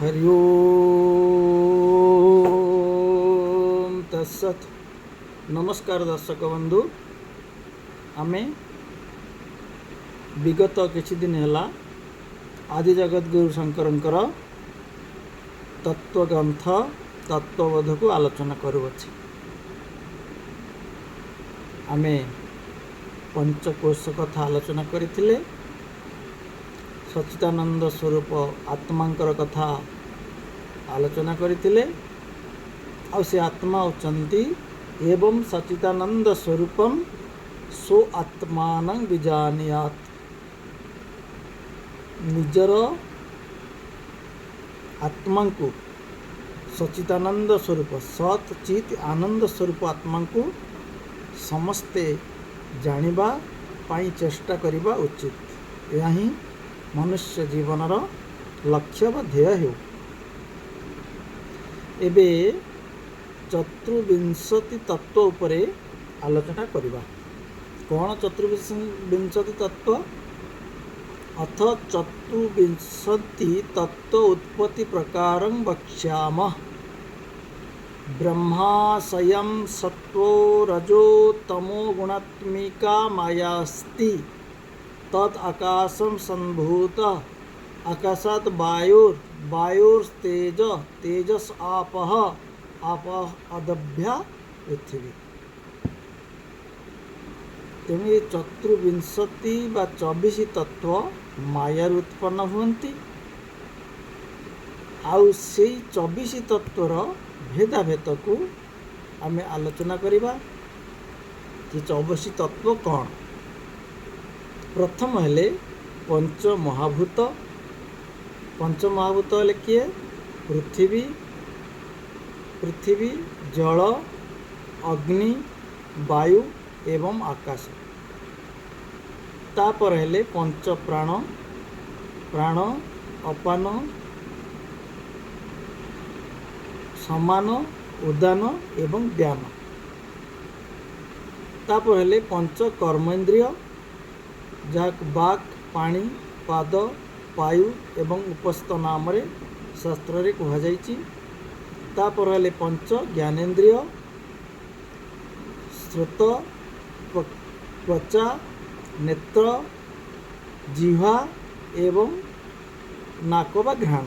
हरि ओम तत्सत। नमस्कार दर्शक बंधु, आमे विगत किछि दिन है आदि जगत गुरु शंकरंकर तत्व ग्रंथ तत्वबोध को आलोचना करुअछि। आमे पंचकोश कथा आलोचना करथिले, सच्चिदानंद स्वरूप आत्मांकर कथा आलोचना करथिले। आ से आत्मा उचंती एवं सच्चिदानंद स्वरूपम सो आत्मान विजानियात। निजर आत्मा को सच्चिदानंद स्वरूप सत चित आनंद स्वरूप आत्मा को समस्ते जानिबा पाई चेष्टा करिबा उचित। यह ही मनुष्य जीवनर लक्ष्य व ध्येय हो। एबे चतुर्विंशति तत्व उपरे आलोचना करिबा। कौन चतुर्विंशति तत्व? अथ चतुर्विंशति तत्व उत्पत्ति प्रकारं वक्ष्यामः। ब्रह्माशयं सत्वो रजो तमो गुणात्मिका मायास्ति। तद आकाशं संभूत आकाशात् वायुर्तेज तेजस आपः आपः अदभ्या पृथ्वी। तेणु ये चतुर्विंशति बा 24 तत्व मायार उत्पन्न हुअन्ति। आउ से 24 तत्वर भेदाभेद को आमे आलोचना करिबा कि 24 तत्व कौन। प्रथम हेले पंच महाभूत। पंच महाभूत हेले किए? पृथ्वी, जल, अग्नि, वायु एवं आकाश। तापर हेले पंच प्राण। प्राण, अपान, समान, उदान एवं व्यान। तापर हेले पंच कर्मेंद्रिय, जहाँ बाक, पानी, पाद, वायु एवं उपस्थ नाम रे शास्त्र रे कहा जाइछि। तापर हेले पंच ज्ञानेन्द्रिय, श्रुत, त्वचा, नेत्र, जिह्वा एवं नाक वा घ्राण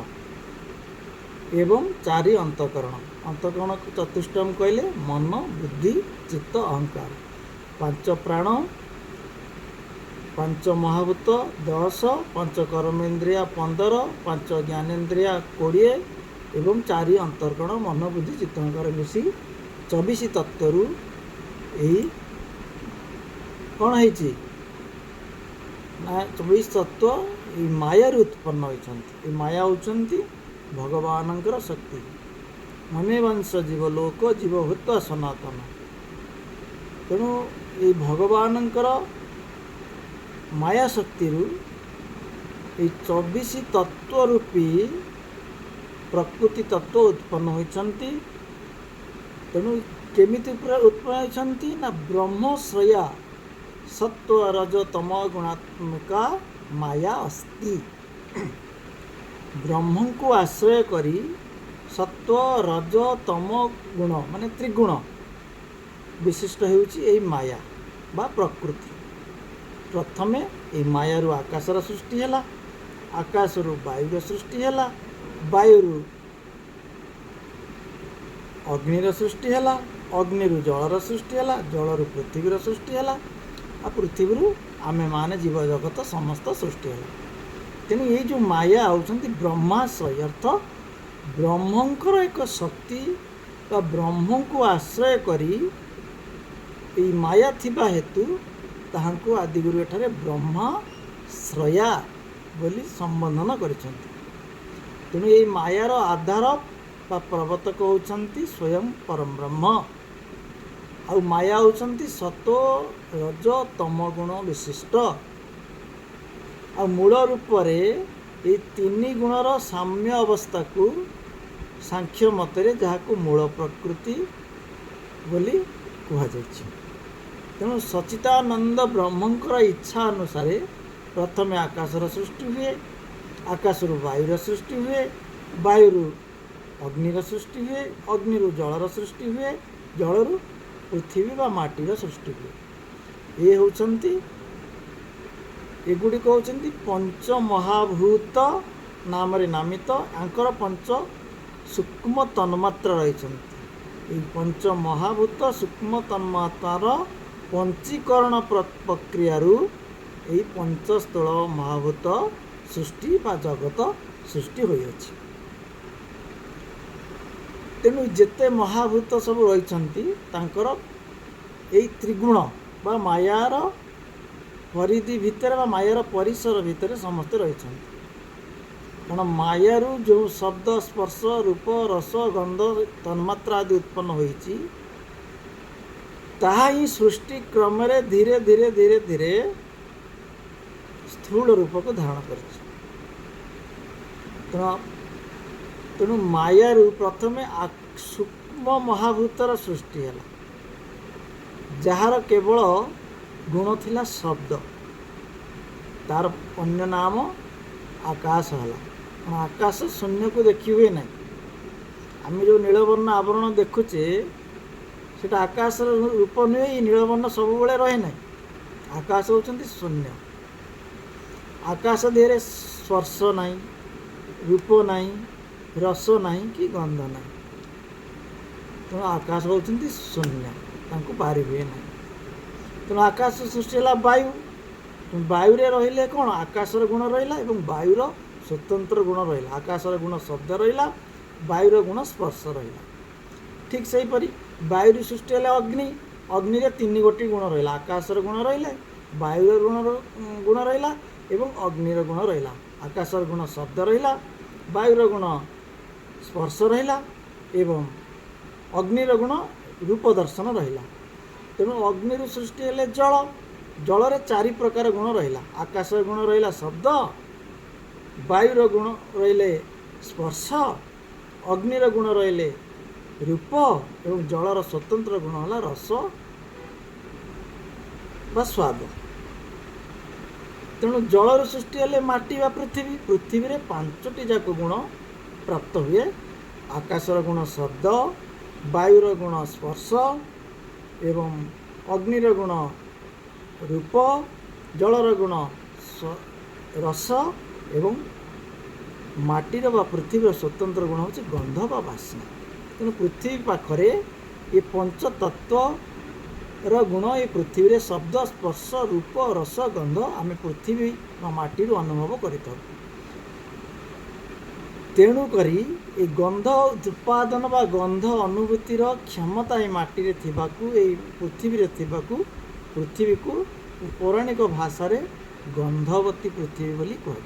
एवं 4 अंतकरण। अंतकरण को चतुष्टयम कहले मन, बुद्धि, चित्त, अहंकार। 5 प्राण, 5 महाभूत 10, 5 कर्मेंद्रिय 15, 5 ज्ञानेन्द्रिय 20 एवं 4 अंतर्करण मन, बुद्धि, चित्त, अहंकार मिसी 24 तत्वरु यही कौन है ना 24 तत्व ये मायार उत्पन्न होती। माया होती भगवानंकर शक्ति। ममे वंश जीवलोक जीवभूत सनातन। तेणु ये भगवानंकर माया शक्ति ये 24 तत्व रूपी प्रकृति तत्व उत्पन्न होती। तेणु केमिति उत्पन्न होती ना ब्रह्मश्रया सत्व रज तम गुणात्मिका माया अस्ति। ब्रह्म को आश्रय करी सत्व रज तम गुण माने त्रिगुण विशिष्ट होउची माया बा प्रकृति। प्रथमे ये मायारू आकाशर सृष्टि है, आकाशरू वायुर सृष्टि है, वायुरू अग्निर सृष्टि है, अग्निरू जलर सृष्टि है, जलरू पृथ्वीर सृष्टि है, आ पृथ्वी आमे माने जीव जगत समस्त सृष्टि है। तेणु ये जो माया होती ब्रह्माश्रय अर्थ ब्रह्मंकर एक शक्ति बा ब्रह्म को आश्रय करी ये माया थिबा हेतु ताहांको आदिगुरु एठारे ब्रह्माश्रया बोली संबोधन करिसेंति। तेणु ये मायार आधार बा प्रवर्तक होचंती स्वयं परम ब्रह्म। आ माया होचंती सतो रज तम गुण विशिष्ट। आ मूल रूप रे ये 3 गुणर साम्य अवस्था को सांख्य मतरे जहाँ मूल प्रकृति बोली कहा जाइछि। तेणु सच्चिदानंद ब्रह्मंकर इच्छा अनुसार प्रथमे आकाशर सृष्टि हुए, आकाशरू वायुर सृष्टि हुए, वायु अग्निर सृष्टि हुए, अग्नि जलर सृष्टि हुए, जलरू पृथ्वी बा माटीर सृष्टि हुए। ये होचंती एगुड़िक होचंती पंच महाभूत नाम नामित आंकर पंच सूक्ष्म तन्मात्रा रही। पंच महाभूत सूक्ष्म तन्मात्रार पंचीकरण प्रक्रिया पंचस्थूल महाभूत सृष्टि बा जगत सृष्टि होइछि। तेणु जेते महाभूत सब रही यही त्रिगुण बा मायार परिधि भितर बा मायार परिसर भितर समस्त रही। कारण मायारू जो शब्द स्पर्श रूप रस गंध तन्मात्रा आदि उत्पन्न होइछि ताहा ही सृष्टि क्रम रे धीरे धीरे धीरे धीरे स्थूल रूप को धारण कर। तेणु मायारू प्रथमे सूक्ष्म महाभूतर सृष्टि है, जार केवल गुण थिला शब्द, तार अन्य नाम आकाश है। आकाश शून्य को देखी हुए ना, आम जो नीलवर्ण आवरण देखुचे सेटा आकाश रूप नुहे, नीलवर्ण सब बेले रहे ना। आकाश होचंती शून्य। आकाश देहरे स्पर्श नहीं, रूप नहीं, रस नहीं कि गंध नहीं। तेणु आकाश होचंती शून्य, तांको पारि हुए ना। तेणु आकाश सृष्टि है वायु। वायु रे रहिले कौन आकाशर गुण रहिला एवं वायुर स्वतंत्र गुण रहिला। आकाशर गुण शब्द रहिला, वायुर गुण स्पर्श रहिला। ठीक से परी वायु सृष्टि है अग्नि। अग्नि रे तीन गोटी गुण रहिला। आकाशर गुण रहिले, वायुर गुण रहिला एवं अग्निर गुण रहिला। आकाशर गुण शब्द रहिला, वायुर गुण स्पर्श रहिला एवं अग्निर गुण रूप दर्शन रहिला। तेणु अग्नि सृष्टि है जल। जल रे चारि प्रकार गुण रहिला। आकाशर गुण रहिला शब्द, वायुर गुण रहिले स्पर्श, अग्निर गुण रहिले रूप एवं जलर स्वतंत्र गुण है रस बा स्वाद। तेणु जलर सृष्टि है माटी बा पृथ्वी। पृथ्वी रे पांचटी जाक गुण प्राप्त हुए। आकाशर गुण शब्द, वायुर गुण स्पर्श एवं अग्निर गुण रूप, जलर गुण रस एवं माटीर बा पृथ्वीर स्वतंत्र गुण होची गंध बा बास्ना। तेणु पृथ्वी पाखरे ये पंच तत्व गुण ये पृथ्वी रे शब्द स्पर्श रूप रस गंध आम पृथ्वी बा माटी अनुभव करिथाउ। तेणु करी ये गंध उत्पादन बा गंध अनुभूतिर क्षमता ये माटी रे थिबाकू ए पृथ्वी रे थिबाकू पृथ्वी को पौराणिक भाषा रे गंधवती पृथ्वी बोली कह।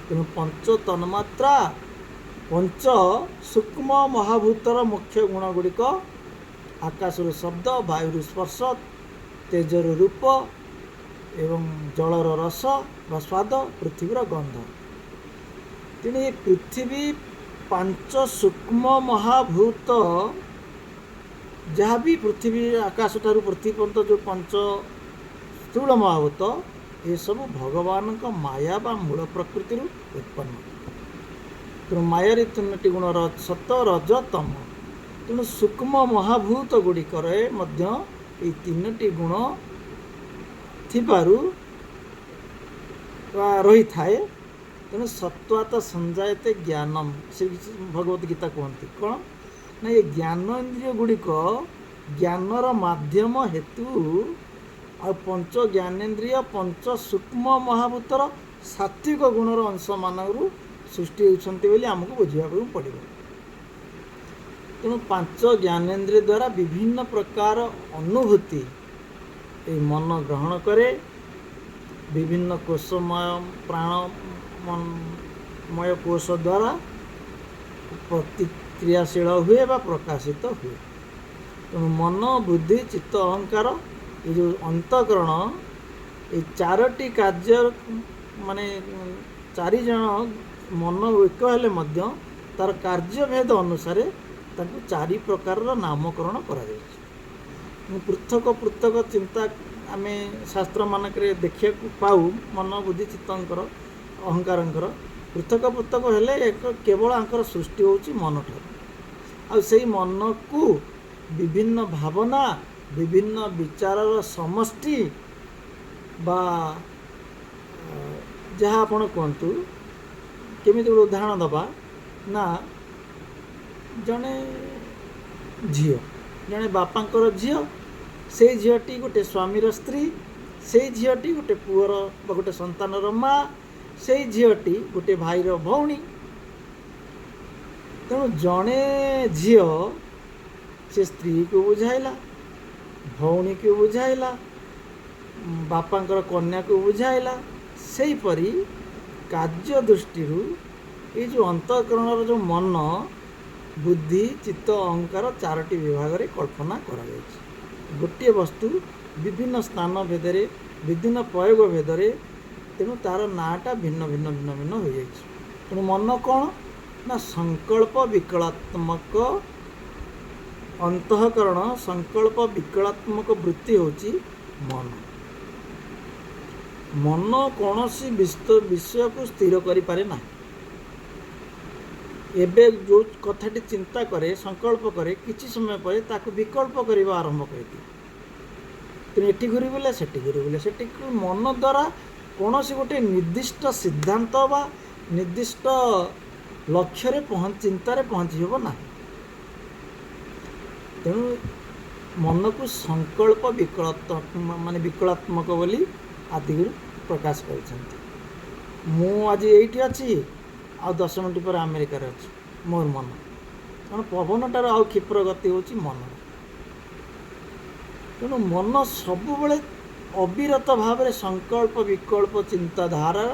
तेणु पंच तन्मात्रा पंच सूक्ष्म महाभूतर मुख्य गुण गुड़िक आकाशर शब्द, वायुर स्पर्श, तेजर रूप एवं जलर रस व स्वाद, पृथ्वीर गंध। तेणु पृथ्वी पांच सूक्ष्म महाभूत जहाँ भी पृथ्वी आकाश ठारू पृथ्वी पर्यंत जो पंच स्थूल महाभूत ये सब भगवान का माया बा मूल प्रकृति उत्पन्न। तेणु माया तीनोटी गुण सत रज तम। तेणु सूक्ष्म महाभूत गुड़िकर ये तीनोटी गुण थिबारु रही थाए। तेणु सत्वात संजायते ज्ञानम से भगवत गीता कहती कौन ना ये ज्ञान इंद्रिय गुड़िक ज्ञानर माध्यम हेतु आ पंच ज्ञानेन्द्रिय पंच सूक्ष्म महाभूतर सात्विक गुणर अंश मानू सृष्टि होती बोली आमको बुझा पड़ो। तेणु पांच ज्ञानेन्द्रिय द्वारा विभिन्न प्रकार अनुभूति ये मन ग्रहण करे। विभिन्न कोशमय प्राणमय कोश द्वारा प्रतिक्रियाशील हुए बा प्रकाशित हुए। तेणु मन बुद्धि चित्त अहंकार ये जो अंतकरण ये चारोटी कार्य माने चारि जन मन एक हेले मध्य तार कार्यभेद अनुसार ताकू चारि प्रकार नामकरण करा जायछि। पृथक पृथक चिंता आम शास्त्र मानक देखा पाऊ मन बुद्धि चित्तंकर ଅହଙ୍କାରଙ୍କର ପୃଥକ ପୃଥକ ହେଲେ ଏକ କେବଳ ଆଙ୍କର ସୃଷ୍ଟି ହେଉଛି ମନଠାରୁ। ଆଉ ସେଇ ମନକୁ ବିଭିନ୍ନ ଭାବନା, ବିଭିନ୍ନ ବିଚାରର ସମଷ୍ଟି ବା ଯାହା ଆପଣ କୁହନ୍ତୁ, କେମିତି ଗୋଟେ ଉଦାହରଣ ଦେବା ନା, ଜଣେ ଝିଅ, ଜଣେ ବାପାଙ୍କର ଝିଅ, ସେଇ ଝିଅଟି ଗୋଟେ ସ୍ୱାମୀର ସ୍ତ୍ରୀ, ସେଇ ଝିଅଟି ଗୋଟେ ପୁଅର ବା ଗୋଟେ ସନ୍ତାନର ମା, ସେଇ ଝିଅଟି ଗୋଟେ ଭାଇର ଭଉଣୀ। ତେଣୁ ଜଣେ ଝିଅ ସେ ସ୍ତ୍ରୀକୁ ବୁଝାଇଲା, ଭଉଣୀକୁ ବୁଝାଇଲା, ବାପାଙ୍କର କନ୍ୟାକୁ ବୁଝାଇଲା। ସେହିପରି କାର୍ଯ୍ୟ ଦୃଷ୍ଟିରୁ ଏଇ ଯେଉଁ ଅନ୍ତଃକରଣର ଯେଉଁ ମନ, ବୁଦ୍ଧି, ଚିତ୍ତ, ଅହଙ୍କାର 4ଟି ବିଭାଗରେ କଳ୍ପନା କରାଯାଇଛି। ଗୋଟିଏ ବସ୍ତୁ ବିଭିନ୍ନ ସ୍ଥାନ ଭେଦରେ, ବିଭିନ୍ନ ପ୍ରୟୋଗ ଭେଦରେ, ତେଣୁ ତା'ର ନାଁଟା ଭିନ୍ନ ଭିନ୍ନ ଭିନ୍ନ ଭିନ୍ନ ହୋଇଯାଇଛି। ତେଣୁ ମନ କ'ଣ ନା ସଂକଳ୍ପ ବିକଳାତ୍ମକ ଅନ୍ତଃକରଣ, ସଂକଳ୍ପ ବିକଳାତ୍ମକ ବୃତ୍ତି ହେଉଛି ମନ। ମନ କୌଣସି ବିଷୟକୁ ସ୍ଥିର କରିପାରେ ନାହିଁ। ଏବେ ଯେଉଁ କଥାଟି ଚିନ୍ତା କରେ, ସଂକଳ୍ପ କରେ, କିଛି ସମୟ ପରେ ତାକୁ ବିକଳ୍ପ କରିବା ଆରମ୍ଭ କରିଦିଏ। ତେଣୁ ଏଠି ଘୁରି ବୁଲେ, ସେଠି ଘୁରି ବୁଲେ, ସେଠି ମନ ଦ୍ୱାରା କୌଣସି ଗୋଟେ ନିର୍ଦ୍ଦିଷ୍ଟ ସିଦ୍ଧାନ୍ତ ବା ନିର୍ଦ୍ଦିଷ୍ଟ ଲକ୍ଷ୍ୟରେ ଚିନ୍ତାରେ ପହଞ୍ଚି ହେବ ନାହିଁ। ତେଣୁ ମନକୁ ସଂକଳ୍ପ ବିକଳାତ୍ମକ ବୋଲି ଆଦିଗୁରୁ ପ୍ରକାଶ କରିଛନ୍ତି। ମୁଁ ଆଜି ଏଇଠି ଅଛି, ଆଉ 10 ମିନିଟ୍ ପରେ ଆମେରିକାରେ ଅଛି ମୋର ମନ। କାରଣ ପବନଟାର ଆଉ କ୍ଷିପ୍ର ଗତି ହେଉଛି ମନ। ତେଣୁ ମନ ସବୁବେଳେ ଅବିରତ ଭାବରେ ସଂକଳ୍ପ ବିକଳ୍ପ ଚିନ୍ତାଧାରା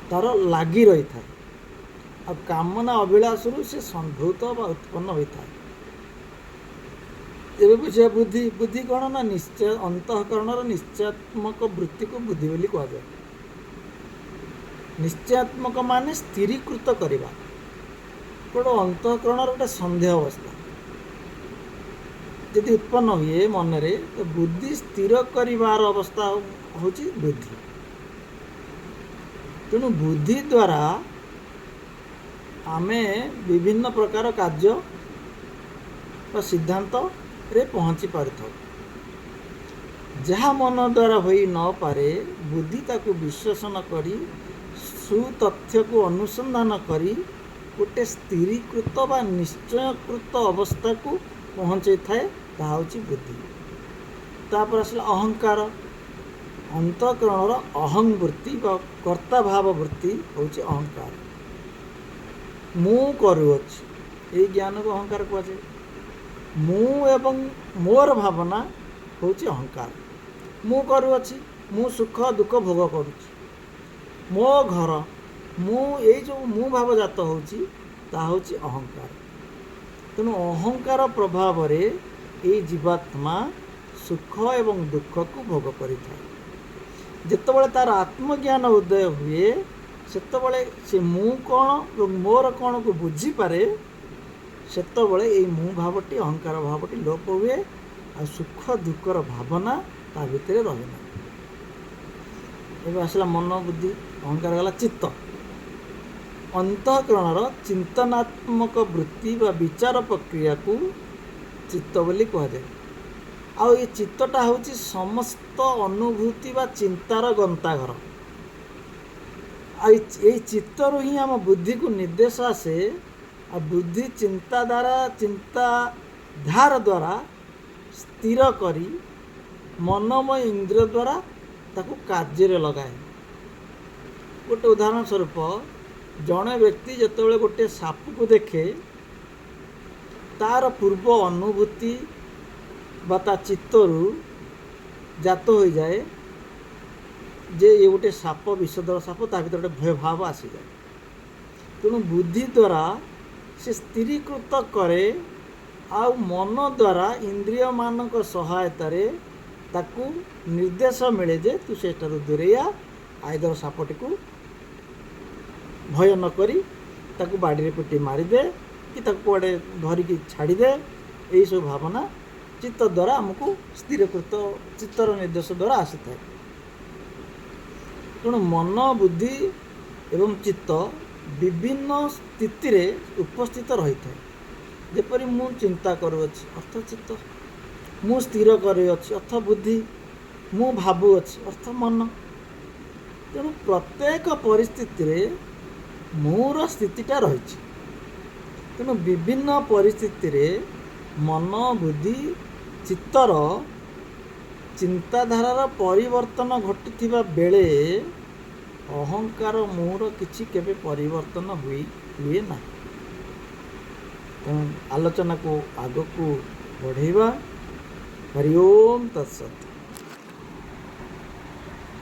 ତା'ର ଲାଗି ରହିଥାଏ। ଆଉ କାମନା ଅଭିଳାଷରୁ ସେ ସମ୍ଭୂତ ବା ଉତ୍ପନ୍ନ ହୋଇଥାଏ। ଏବେ ବୁଝିବା ବୁଦ୍ଧି। ବୁଦ୍ଧି କ'ଣ ନା ଅନ୍ତଃକରଣର ନିଶ୍ଚୟାତ୍ମକ ବୃତ୍ତିକୁ ବୁଦ୍ଧି ବୋଲି କୁହାଯାଏ। ନିଶ୍ଚୟାତ୍ମକ ମାନେ ସ୍ଥିରୀକୃତ କରିବା। ଗୋଟେ ଅନ୍ତଃକରଣର ଗୋଟେ ସନ୍ଦେହ ଅବସ୍ଥା ଯଦି ଉତ୍ପନ୍ନ ହୁଏ ମନରେ, ତ ବୁଦ୍ଧି ସ୍ଥିର କରିବାର ଅବସ୍ଥା ହେଉଛି ବୁଦ୍ଧି। ତେଣୁ ବୁଦ୍ଧି ଦ୍ୱାରା ଆମେ ବିଭିନ୍ନ ପ୍ରକାର କାର୍ଯ୍ୟ ବା ସିଦ୍ଧାନ୍ତରେ ପହଞ୍ଚି ପାରିଥାଉ। ଯାହା ମନ ଦ୍ୱାରା ହୋଇ ନପାରେ, ବୁଦ୍ଧି ତାକୁ ବିଶ୍ଳେଷଣ କରି ସୁତଥ୍ୟକୁ ଅନୁସନ୍ଧାନ କରି ଗୋଟେ ସ୍ଥିରୀକୃତ ବା ନିଶ୍ଚୟକୃତ ଅବସ୍ଥାକୁ ପହଞ୍ଚାଇଥାଏ। ତାହା ହେଉଛି ବୁଦ୍ଧି। ତାପରେ ଆସିଲା ଅହଙ୍କାର। ଅନ୍ତଃକରଣର ଅହଂ ବୃତ୍ତି ବା କର୍ତ୍ତା ଭାବ ବୃତ୍ତି ହେଉଛି ଅହଙ୍କାର। ମୁଁ କରୁଅଛି, ଏଇ ଜ୍ଞାନକୁ ଅହଙ୍କାର କୁହାଯାଏ। ମୁଁ ଏବଂ ମୋର ଭାବନା ହେଉଛି ଅହଙ୍କାର। ମୁଁ କରୁଅଛି, ମୁଁ ସୁଖ ଦୁଃଖ ଭୋଗ କରୁଛି, ମୋ ଘର, ମୁଁ, ଏଇ ଯେଉଁ ମୁଁ ଭାବ ଜାତ ହେଉଛି, ତାହା ହେଉଛି ଅହଙ୍କାର। ତେଣୁ ଅହଙ୍କାର ପ୍ରଭାବରେ ଏଇ ଜୀବାତ୍ମା ସୁଖ ଏବଂ ଦୁଃଖକୁ ଭୋଗ କରିଥାଏ। ଯେତେବେଳେ ତା'ର ଆତ୍ମଜ୍ଞାନ ଉଦୟ ହୁଏ, ସେତେବେଳେ ସେ ମୁଁ କ'ଣ ଏବଂ ମୋର କ'ଣକୁ ବୁଝିପାରେ, ସେତେବେଳେ ଏଇ ମୁଁ ଭାବଟି, ଅହଙ୍କାର ଭାବଟି ଲୋପ ହୁଏ। ଆଉ ସୁଖ ଦୁଃଖର ଭାବନା ତା ଭିତରେ ରହେ ନାହିଁ। ଏବେ ଆସିଲା ମନ, ବୁଦ୍ଧି, ଅହଙ୍କାର ଗଲା ଚିତ୍ତ। ଅନ୍ତଃକରଣର ଚିନ୍ତନାତ୍ମକ ବୃତ୍ତି ବା ବିଚାର ପ୍ରକ୍ରିୟାକୁ ଚିତ୍ତ ବୋଲି କୁହାଯାଏ। ଆଉ ଏ ଚିତ୍ତଟା ହେଉଛି ସମସ୍ତ ଅନୁଭୂତି ବା ଚିନ୍ତାର ଗନ୍ତାଘର। ଆଉ ଏଇ ଚିତ୍ତରୁ ହିଁ ଆମ ବୁଦ୍ଧିକୁ ନିର୍ଦ୍ଦେଶ ଆସେ। ଆଉ ବୁଦ୍ଧି ଚିନ୍ତାଧାରା ଦ୍ୱାରା ସ୍ଥିର କରି ମନମୟ ଇନ୍ଦ୍ରିୟ ଦ୍ୱାରା ତାକୁ କାର୍ଯ୍ୟରେ ଲଗାଏ। ଗୋଟେ ଉଦାହରଣ ସ୍ୱରୂପ, ଜଣେ ବ୍ୟକ୍ତି ଯେତେବେଳେ ଗୋଟେ ସାପକୁ ଦେଖେ, ତା'ର ପୂର୍ବ ଅନୁଭୂତି ବା ତା ଚିତ୍ତରୁ ଜାତ ହୋଇଯାଏ ଯେ ଏ ଗୋଟେ ସାପ, ବିଷଧର ସାପ, ତା ଭିତରେ ଗୋଟେ ଭୟ ଭାବ ଆସିଯାଏ। ତେଣୁ ବୁଦ୍ଧି ଦ୍ୱାରା ସେ ସ୍ଥିରୀକୃତ କରେ। ଆଉ ମନ ଦ୍ୱାରା ଇନ୍ଦ୍ରିୟମାନଙ୍କ ସହାୟତାରେ ତାକୁ ନିର୍ଦ୍ଦେଶ ମିଳେ ଯେ ତୁ ସେଠାରୁ ଦୂରେଇ ଆ, ଆଇଦର ସାପଟିକୁ ଭୟ ନ କରି ତାକୁ ବାଡ଼ିରେ ପିଟି ମାରିଦେ କି ତାକୁ କୁଆଡ଼େ ଧରିକି ଛାଡ଼ିଦେ। ଏହିସବୁ ଭାବନା ଚିତ୍ତ ଦ୍ୱାରା ଆମକୁ ସ୍ଥିରୀକୃତ, ଚିତ୍ତର ନିର୍ଦ୍ଦେଶ ଦ୍ୱାରା ଆସିଥାଏ। ତେଣୁ ମନ, ବୁଦ୍ଧି एवं चित्त विभिन्न स्थिति रे उपस्थित रही था। जेपरी मु चिंता करुअछि अर्थ चित्त, मु स्थिर करुअछि अर्थ बुद्धि, मु भाबुअछि अर्थ मन। तेणु प्रत्येक परिस्थिति रे मोर स्थितिटा रही। तेणु विभिन्न परिस्थिति रे मन बुद्धि चित्तर चिंताधारार परिवर्तन घटुथिबा बेले अहंकार मोर किछि केबे परिवर्तन हुए ना। आलोचना को आग को बढ़ेवा। हरि ओम तत्सत।